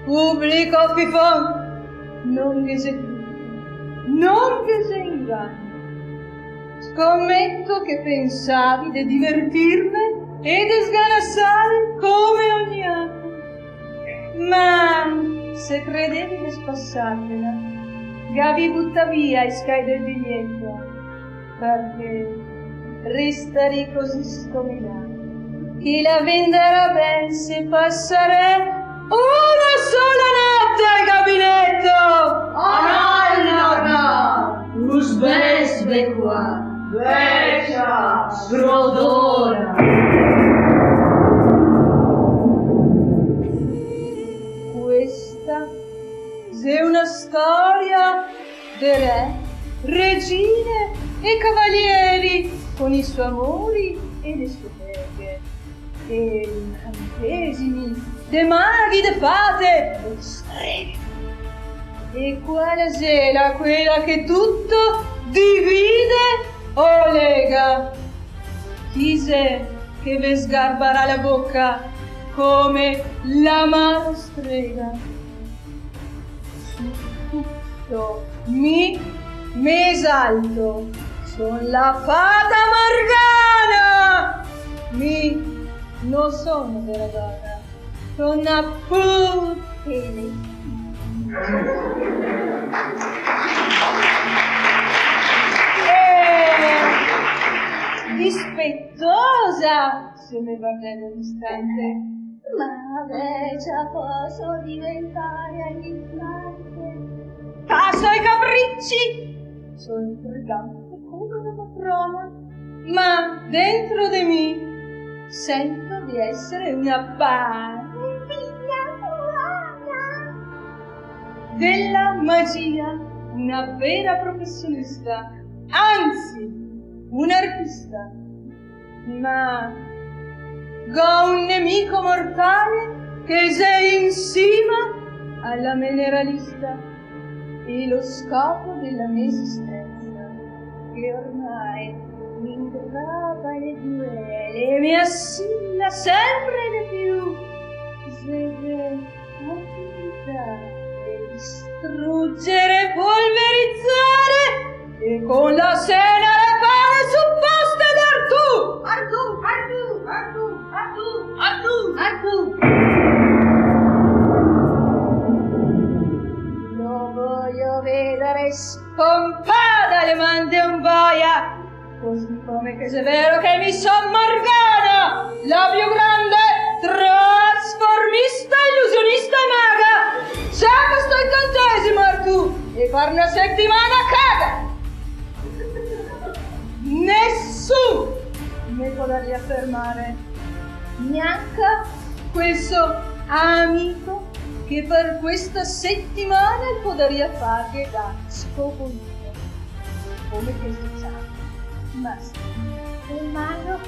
Pubblico fifon, non che se inganni. Scommetto che pensavi di divertirmi e di sganassare come ogni anno. Ma se credevi di spassartela, Gavi butta via i scai del biglietto, perché restari così scominato. Chi la venderà ben se passare una sola notte al gabinetto! No! Usbesbe qua! Beccia! Srodora! Questa è una storia di re, regine e cavalieri con i suoi amori e le sue beghe, e incantesimi, de maghi, de fate, de streghe. E quale è quella che tutto divide o lega? Chi è che ve sgarbarà la bocca come l'amara strega? Su tutto mi esalto, son la fata Morgana, non sono vera donna, sono una puttana. Dispettosa, se ne va bene un istante. Ma Beccia posso diventare all'istante? Passo ai capricci! Sono intrigante come una patrona, ma dentro di me sento di essere una bambina della magia, una vera professionista, anzi un artista, ma ho un nemico mortale che sei in cima alla mineralista e lo scopo della mia esistenza, che ormai mi ingrava le duele e mi assilla sempre di più, sveglia attività e distruggere, polverizzare e con la sena le pane supposte d'Artù. Lo voglio vedere spompata le mande un boia, così come che è vero che mi son Morgana, la più grande trasformista, illusionista e maga. Saca sto incantesimo, Artù, e far una settimana caga. Nessuno mi potrà riaffermare, neanche questo amico che per questa settimana potrà fare da scopolito, come che si sa. Ma umano,